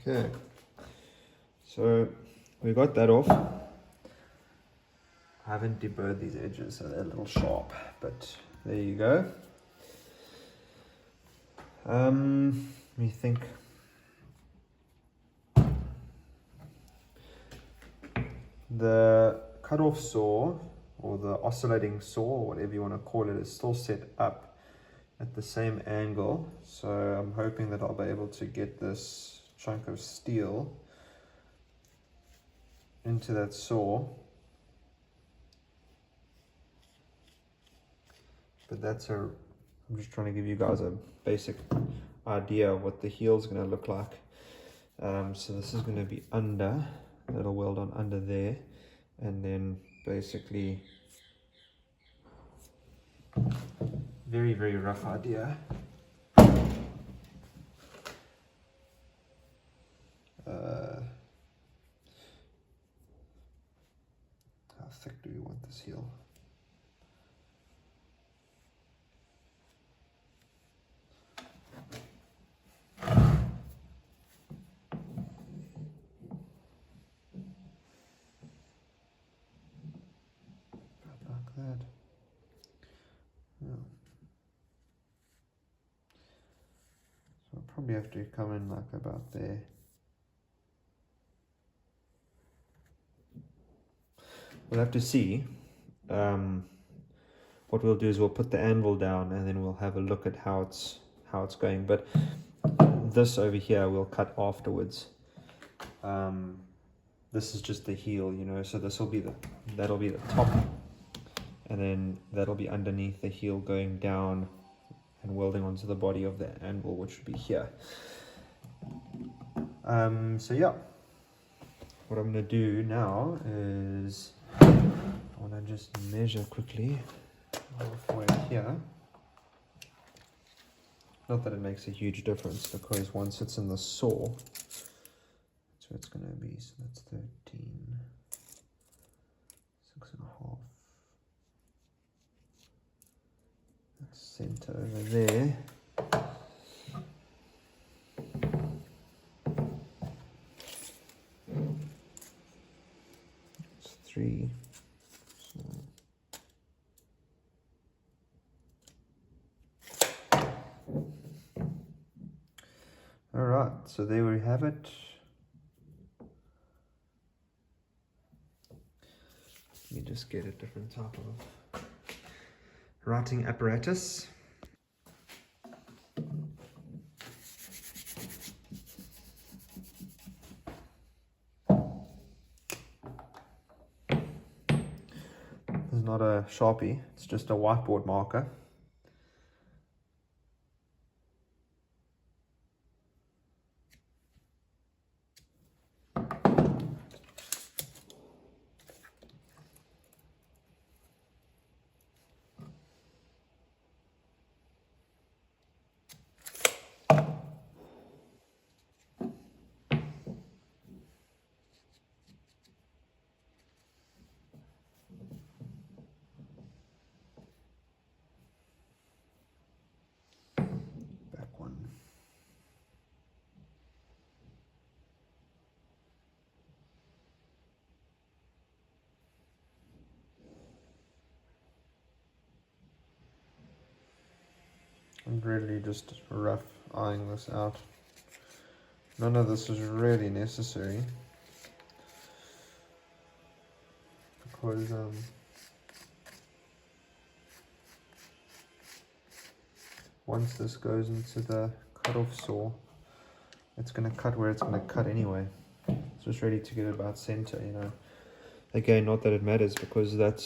Okay, so we got that off. I haven't deburred these edges, so they're a little sharp, but there you go. Let me think. The cut-off saw, or the oscillating saw, or whatever you want to call it, is still set up at the same angle. So I'm hoping that I'll be able to get this chunk of steel into that saw. But I'm just trying to give you guys a basic idea of what the heel is going to look like. So this is going to be under, that'll weld on under there, and then basically, very, very rough idea. How thick do we want this heel? Like that. Yeah. So I'll probably have to come in like about there. We'll have to see. What we'll do is we'll put the anvil down and then we'll have a look at how it's going. But this over here we'll cut afterwards. This is just the heel, you know, so that'll be the top, and then that'll be underneath the heel going down and welding onto the body of the anvil, which would be here. So yeah, what I'm going to do now is I want to just measure quickly halfway here. Not that it makes a huge difference, because once it's in the saw, that's where it's going to be. So that's 13, 6.5. That's center over there. It's 3. So all right, so there we have it. Let me just get a different type of writing apparatus. This is not a Sharpie, it's just a whiteboard marker. I'm really just rough eyeing this out. None of this is really necessary, because once this goes into the cut-off saw, it's going to cut where it's going to cut anyway. It's just ready to get it about center, you know. Again, not that it matters, because the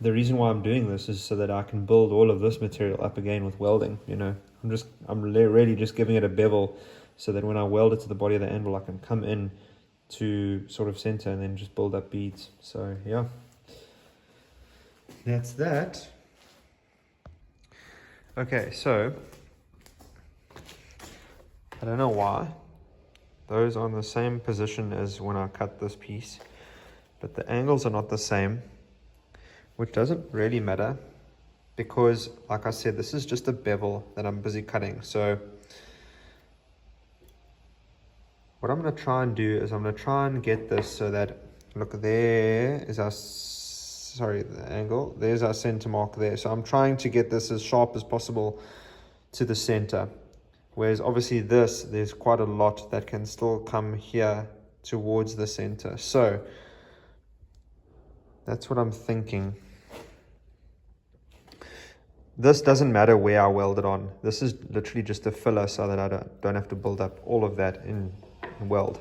reason why I'm doing this is so that I can build all of this material up again with welding, you know. I'm really just giving it a bevel so that when I weld it to the body of the anvil, I can come in to sort of center and then just build up beads. So yeah, that's that. Okay, so I don't know why those are in the same position as when I cut this piece, but the angles are not the same, which doesn't really matter, because like I said, this is just a bevel that I'm busy cutting. So what I'm going to try and do is I'm going to try and get this so that, look, there is our, sorry, the angle, there's our center mark there. So I'm trying to get this as sharp as possible to the center. Whereas obviously this, there's quite a lot that can still come here towards the center. So that's what I'm thinking. This doesn't matter where I weld it on. This is literally just a filler so that I don't have to build up all of that in weld.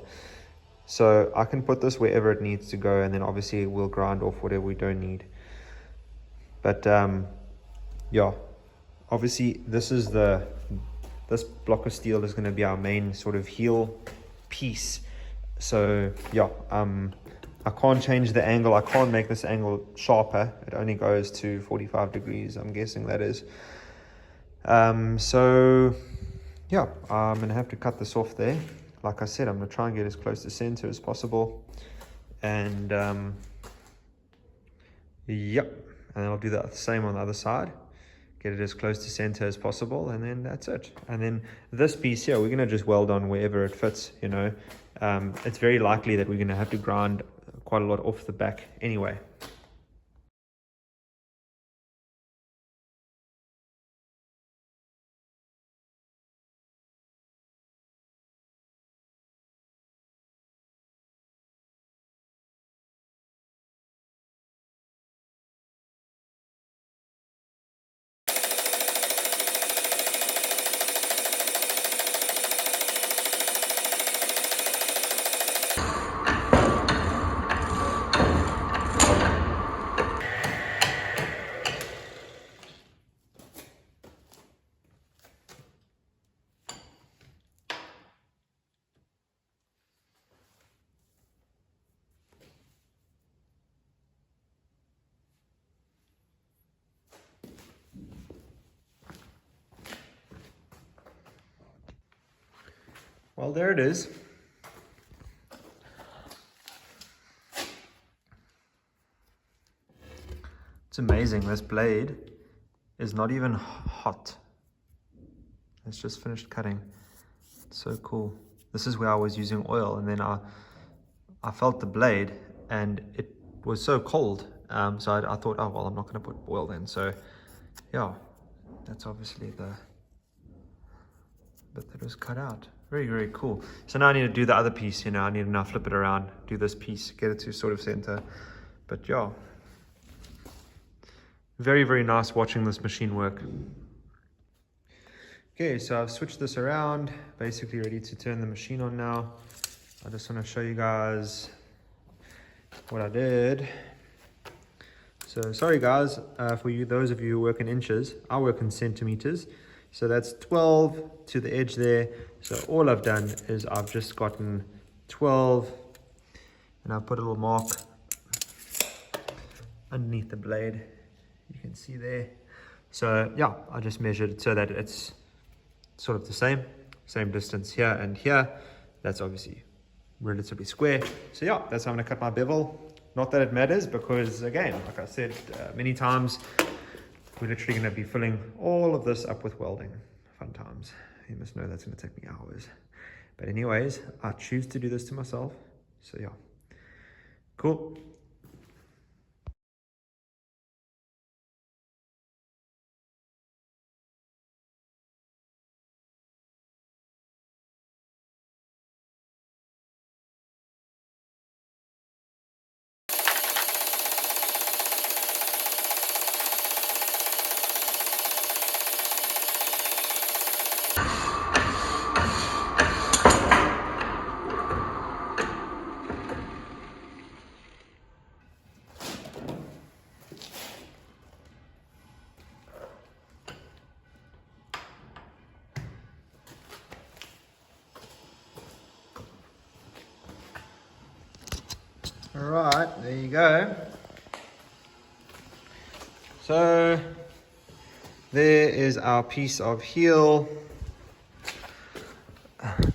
So I can put this wherever it needs to go, and then obviously we'll grind off whatever we don't need. But yeah, obviously this block of steel is going to be our main sort of heel piece. So yeah, I can't change the angle. I can't make this angle sharper. It only goes to 45 degrees, I'm guessing that is. So yeah, I'm going to have to cut this off there. Like I said, I'm going to try and get as close to center as possible. And yep, and I'll do the same on the other side. Get it as close to center as possible, and then that's it. And then this piece here, we're going to just weld on wherever it fits, you know. It's very likely that we're going to have to grind quite a lot off the back anyway. Well, there it is. It's amazing. This blade is not even hot. It's just finished cutting. It's so cool. This is where I was using oil, and then I felt the blade and it was so cold. So I thought, oh, well, I'm not going to put oil in. So yeah, that's obviously the bit that was cut out. Very, very cool. So now I need to do the other piece, you know. I need to now flip it around, do this piece, get it to sort of center. But yeah, very, very nice watching this machine work. Okay, so I've switched this around, basically ready to turn the machine on now. I just want to show you guys what I did. So sorry guys, for you, those of you who work in inches, I work in centimeters. So that's 12 to the edge there. So all I've done is I've just gotten 12, and I've put a little mark underneath the blade. You can see there. So yeah, I just measured it so that it's sort of the same distance here and here. That's obviously relatively square. So yeah, that's how I'm gonna cut my bevel. Not that it matters, because again, like I said many times, we're literally going to be filling all of this up with welding. Fun times. You must know that's going to take me hours. But anyways, I choose to do this to myself. So yeah, cool. All right, there you go. So there is our piece of heel.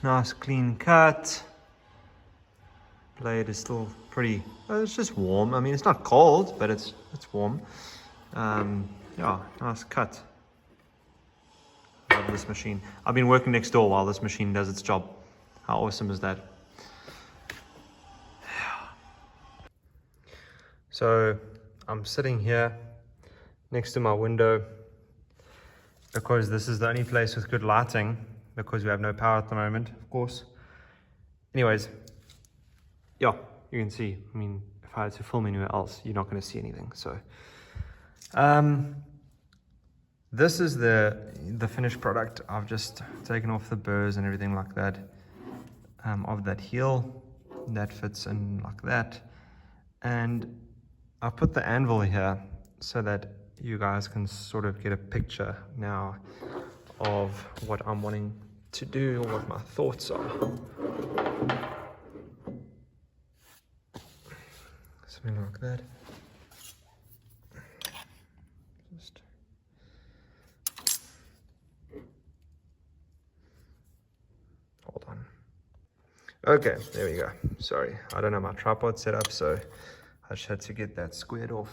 Nice clean cut. Blade is still pretty, it's just warm. I mean, it's not cold, but it's warm. Yeah, nice cut. Love this machine. I've been working next door while this machine does its job. How awesome is that? So I'm sitting here next to my window because this is the only place with good lighting, because we have no power at the moment, of course. Anyways, yeah, you can see, I mean, if I had to film anywhere else, you're not going to see anything. So this is the finished product. I've just taken off the burrs and everything like that of that heel. That fits in like that. And I've put the anvil here so that you guys can sort of get a picture now of what I'm wanting to do or what my thoughts are. Something like that. Just hold on. Okay, there we go. Sorry, I don't have my tripod set up, so I just had to get that squared off,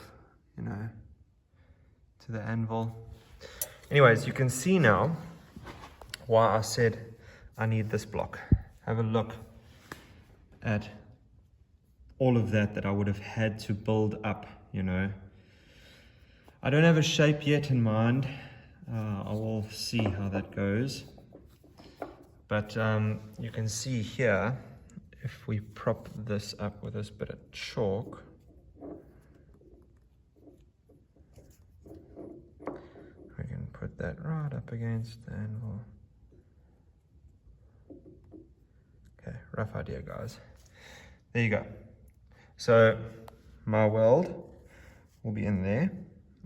you know, to the anvil. Anyways, you can see now why I said I need this block. Have a look at all of that I would have had to build up, you know. I don't have a shape yet in mind. I will see how that goes. But you can see here, if we prop this up with this bit of chalk, we can put that right up against the anvil. Okay, rough idea, guys. There you go. So my weld will be in there.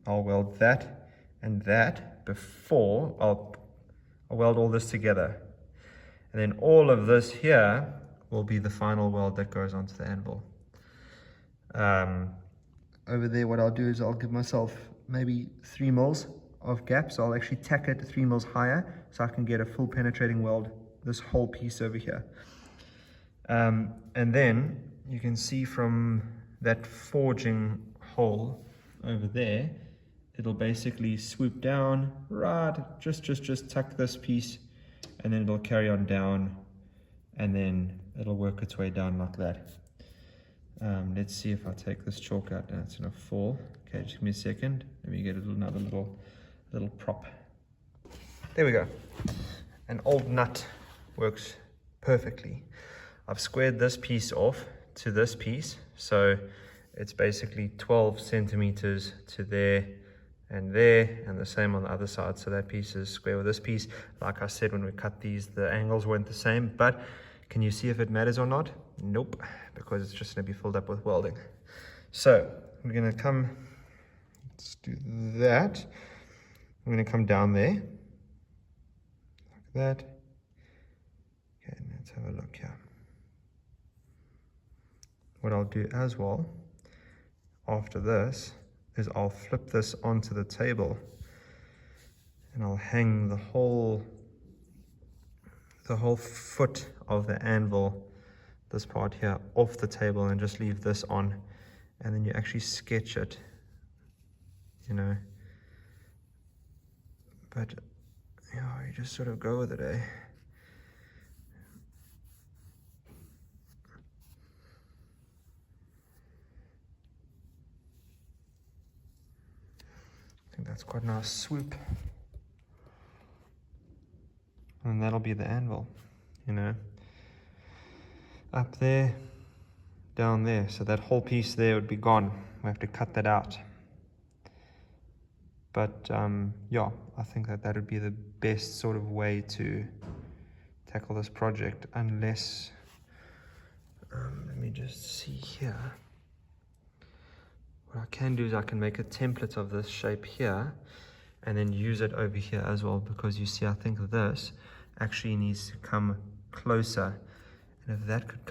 I'll weld that and that before I'll weld all this together. And then all of this here will be the final weld that goes onto the anvil. Over there, what I'll do is I'll give myself maybe 3 mils of gap. So I'll actually tack it 3 mils higher so I can get a full penetrating weld, this whole piece over here. And then you can see from that forging hole over there, it'll basically swoop down, right, just tuck this piece, and then it'll carry on down, and then it'll work its way down like that. Let's see if I take this chalk out. Now it's gonna fall. Okay, just give me a second. Let me get another little prop. There we go. An old nut works perfectly. I've squared this piece off to this piece, so it's basically 12 centimeters to there, and the same on the other side. So that piece is square with this piece. Like I said, when we cut these, the angles weren't the same, but can you see if it matters or not? Nope, because it's just going to be filled up with welding. So we're going to come, let's do that. I'm going to come down there, like that. Okay, let's have a look here. What I'll do as well, after this, is I'll flip this onto the table and I'll hang the whole foot of the anvil, this part here, off the table, and just leave this on, and then you actually sketch it, you know. But you know, you just sort of go with it, eh? I think that's quite a nice swoop. And that'll be the anvil, you know. Up there, down there. So that whole piece there would be gone. We have to cut that out. But yeah, I think that would be the best sort of way to tackle this project, unless, let me just see here. What I can do is I can make a template of this shape here and then use it over here as well, because you see, I think this actually needs to come closer. And if that could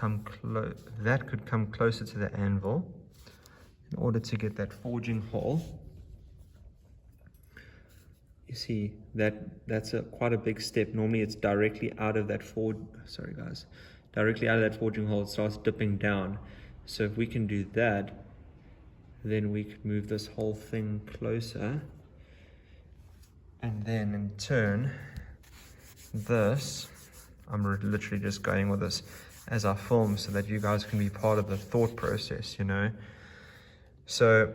come closer to the anvil in order to get that forging hole. You see that's quite a big step. Normally it's directly out of that directly out of that forging hole, it starts dipping down. So if we can do that, then we could move this whole thing closer, and then in turn this, I'm literally just going with this as I film so that you guys can be part of the thought process, you know. So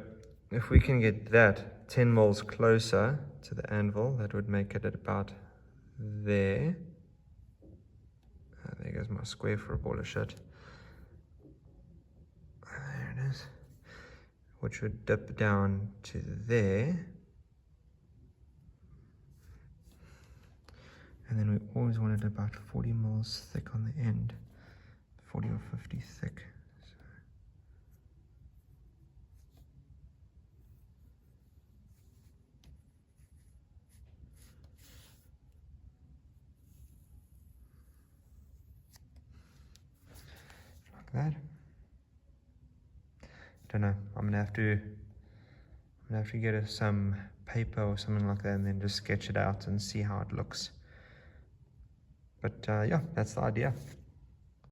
if we can get that 10 mils closer to the anvil, that would make it at about there. There goes my square for a ball of shit. There it is. Which would dip down to there. And then we always wanted about 40 mils thick on the end. 40 or 50 thick. That. Don't know. I'm gonna have to get some paper or something like that, and then just sketch it out and see how it looks. But yeah, that's the idea.